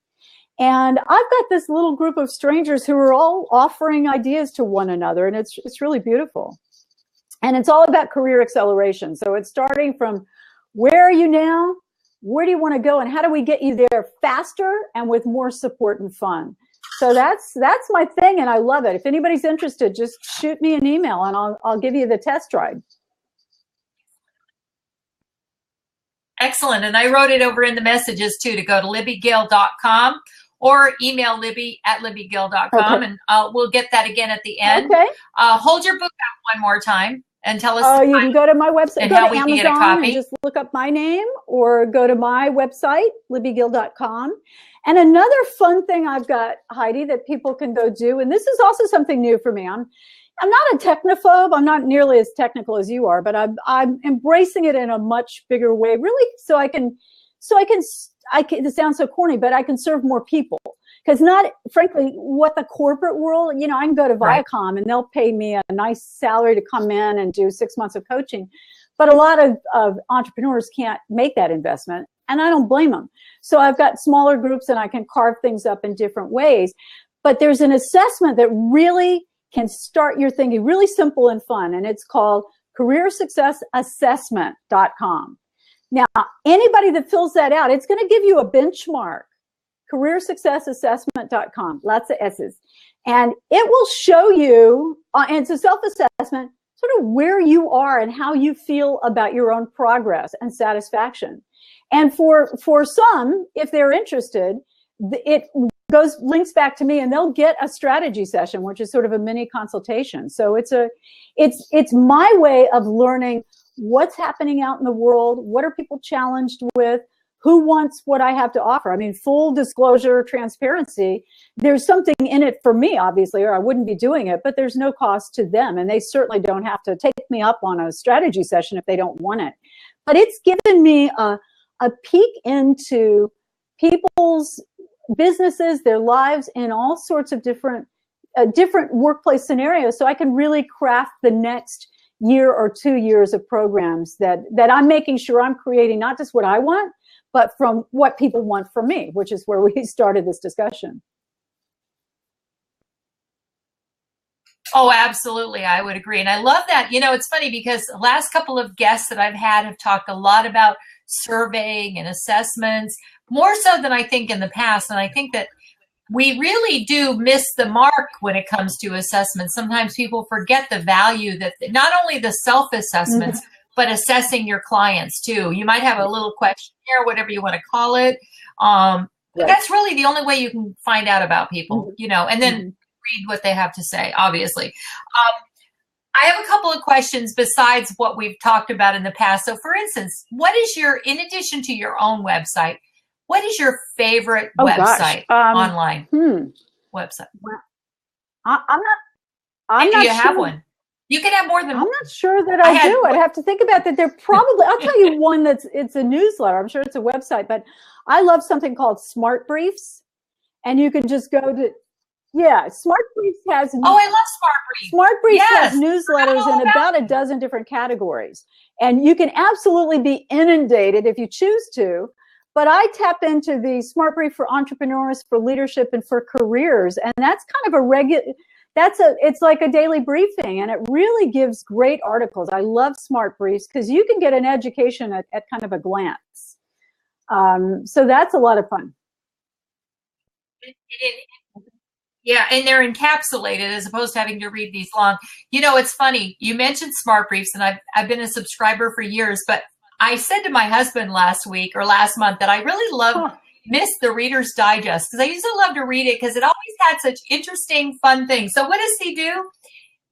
B: And I've got this little group of strangers who are all offering ideas to one another, and it's really beautiful. And it's all about career acceleration. So it's starting from where are you now? Where do you want to go? And how do we get you there faster and with more support and fun? So that's my thing, and I love it. If anybody's interested, just shoot me an email, and I'll give you the test ride.
A: Excellent. And I wrote it over in the messages, too, to go to libbygill.com or email Libby at libbygill.com,
B: Okay.
A: and we'll get that again at the end.
B: Okay.
A: Hold your book up one more time and tell us.
B: You can go to my website, go to Amazon and just look up my name, or go to my website, libbygill.com. And another fun thing I've got, Heidi, that people can go do, and this is also something new for me. I'm not a technophobe. I'm not nearly as technical as you are, but I'm embracing it in a much bigger way, really, so I can, this sounds so corny, but I can serve more people. Because frankly, what the corporate world, you know, I can go to Viacom and they'll pay me a nice salary to come in and do 6 months of coaching. But a lot of entrepreneurs can't make that investment, and I don't blame them. So I've got smaller groups and I can carve things up in different ways. But there's an assessment that really can start your thinking, really simple and fun, and it's called careersuccessassessment.com. Now, anybody that fills that out, it's going to give you a benchmark. careersuccessassessment.com, lots of S's. And it will show you, and it's a self-assessment, sort of where you are and how you feel about your own progress and satisfaction. And for some, if they're interested, it links back to me, and they'll get a strategy session, which is sort of a mini consultation. So it's my way of learning what's happening out in the world, what are people challenged with, who wants what I have to offer. I mean, full disclosure, transparency, there's something in it for me, obviously, or I wouldn't be doing it, but there's no cost to them. And they certainly don't have to take me up on a strategy session if they don't want it. But it's given me a peek into people's businesses, their lives, in all sorts of different workplace scenarios, so I can really craft the next year or 2 years of programs that I'm making sure I'm creating not just what I want, but from what people want from me, which is where we started this discussion.
A: Oh, absolutely. I would agree. And I love that. It's funny because the last couple of guests that I've had have talked a lot about surveying and assessments, more so than I think in the past. And I think that we really do miss the mark when it comes to assessments. Sometimes people forget the value that not only the self-assessments, but assessing your clients too. You might have a little questionnaire, whatever you want to call it. But that's really the only way you can find out about people, and then read what they have to say, obviously. I have a couple of questions besides what we've talked about in the past. So for instance, in addition to your own website, what is your favorite website, online website?
B: I'm
A: do
B: not
A: you
B: sure.
A: have one? You can have more than
B: I'm
A: one.
B: not sure that I do. I'd have to think about that. They're probably, I'll tell you one it's a newsletter. I'm sure it's a website, but I love something called Smart Briefs. And you can just go to, Smart Briefs has.
A: Oh, I love Smart Briefs.
B: Smart Briefs has newsletters in about a dozen different categories. And you can absolutely be inundated if you choose to. But I tap into the Smart Brief for entrepreneurs, for leadership, and for careers. And that's kind of it's like a daily briefing, and it really gives great articles. I love Smart Briefs because you can get an education at kind of a glance. So that's a lot of fun.
A: Yeah, and they're encapsulated as opposed to having to read these long. It's funny. You mentioned Smart Briefs, and I've been a subscriber for years, but I said to my husband last month that I really missed the Reader's Digest because I used to love to read it because it always had such interesting, fun things. So what does he do?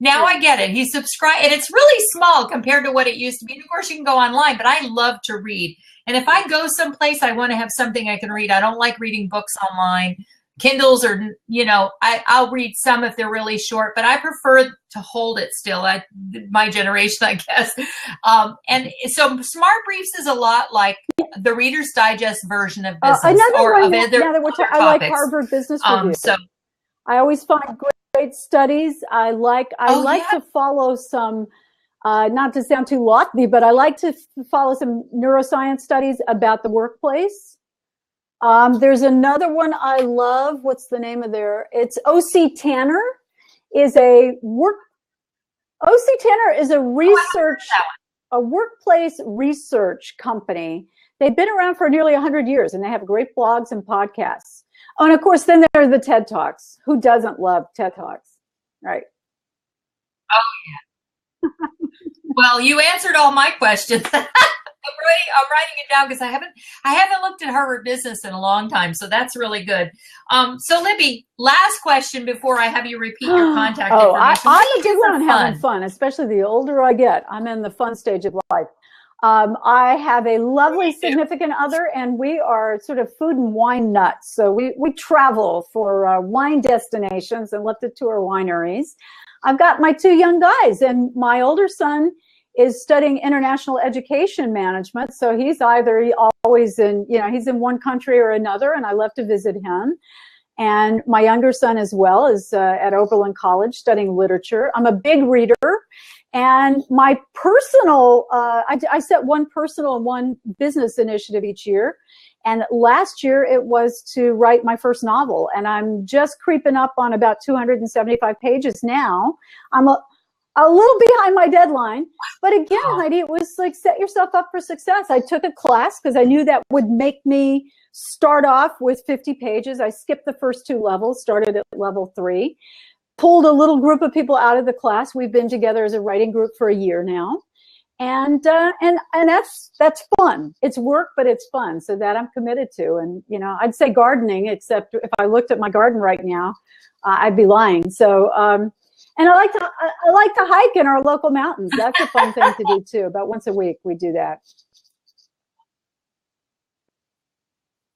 A: Now I get it. He subscribed, and it's really small compared to what it used to be. And of course, you can go online, but I love to read. And if I go someplace, I want to have something I can read. I don't like reading books online. Kindles or, I'll read some if they're really short, but I prefer to hold it still. My generation, I guess. And so Smart Briefs is a lot like the Reader's Digest version of business.
B: I like Harvard Business Review.
A: So
B: I always find great studies. I like to follow some, not to sound too lofty, but I like to follow some neuroscience studies about the workplace. There's another one I love. What's the name of it's O.C. Tanner is a workplace research company. They've been around for nearly 100 years, and they have great blogs and podcasts. Oh, and of course, then there are the TED Talks. Who doesn't love TED Talks, right?
A: Oh, yeah. Well, you answered all my questions. I'm writing it down because I haven't looked at Harvard Business in a long time, so that's really good. So Libby, last question before I have you repeat your contact information.
B: I'm a good one having fun, especially the older I get. I'm in the fun stage of life. I have a lovely significant other, and we are sort of food and wine nuts. So we travel for wine destinations and love to tour wineries. I've got my two young guys, and my older son is studying international education management. So he's always he's in one country or another, and I love to visit him. And my younger son as well is at Oberlin College studying literature. I'm a big reader. And my personal, I set one personal and one business initiative each year. And last year it was to write my first novel. And I'm just creeping up on about 275 pages now. I'm a little behind my deadline. But again, Heidi, it was like set yourself up for success. I took a class because I knew that would make me start off with 50 pages. I skipped the first two levels, started at level 3. Pulled a little group of people out of the class. We've been together as a writing group for a year now. And that's fun. It's work, but it's fun. So that I'm committed to. And, I'd say gardening, except if I looked at my garden right now, I'd be lying. So, and I like to hike in our local mountains. That's a fun thing to do too. About once a week, we do that.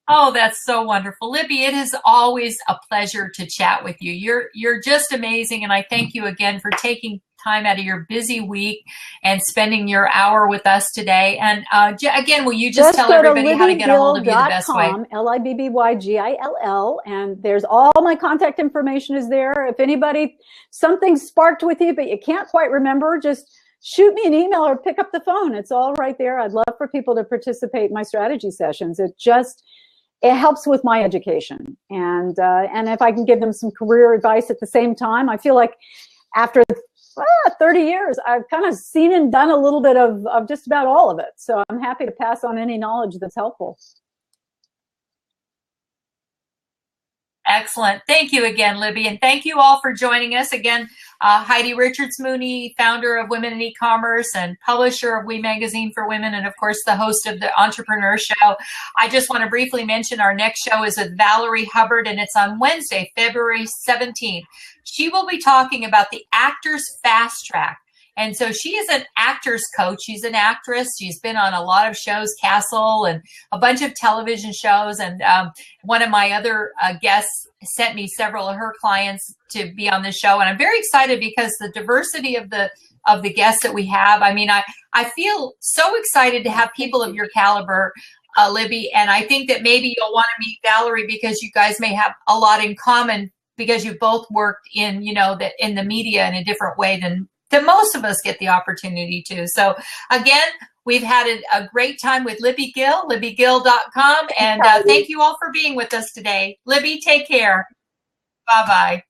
A: Oh, that's so wonderful. Libby, it is always a pleasure to chat with you. You're just amazing. And I thank you again for taking time out of your busy week and spending your hour with us today. And again, will you just tell everybody how to get a hold of you the best way?
B: LIBBYGILL. And there's all my contact information is there. If something sparked with you, but you can't quite remember, just shoot me an email or pick up the phone. It's all right there. I'd love for people to participate in my strategy sessions. It helps with my education. And if I can give them some career advice at the same time, I feel like after 30 years, I've kind of seen and done a little bit of just about all of it. So I'm happy to pass on any knowledge that's helpful.
A: Excellent. Thank you again, Libby. And thank you all for joining us. Again, Heidi Richards-Mooney, founder of Women in E-Commerce and publisher of We Magazine for Women, and of course, the host of the EntreprenHer Show. I just want to briefly mention our next show is with Valerie Hubbard, and it's on Wednesday, February 17th. She will be talking about the Actors Fast Track. And so she is an actor's coach. She's an actress. She's been on a lot of shows, Castle and a bunch of television shows. And one of my other guests sent me several of her clients to be on this show. And I'm very excited because the diversity of the guests that we have. I mean, I feel so excited to have people of your caliber, Libby. And I think that maybe you'll want to meet Valerie because you guys may have a lot in common because you both worked in, in the media in a different way than most of us get the opportunity to. So again, we've had a great time with Libby Gill, libbygill.com. And thank you all for being with us today. Libby, take care. Bye-bye.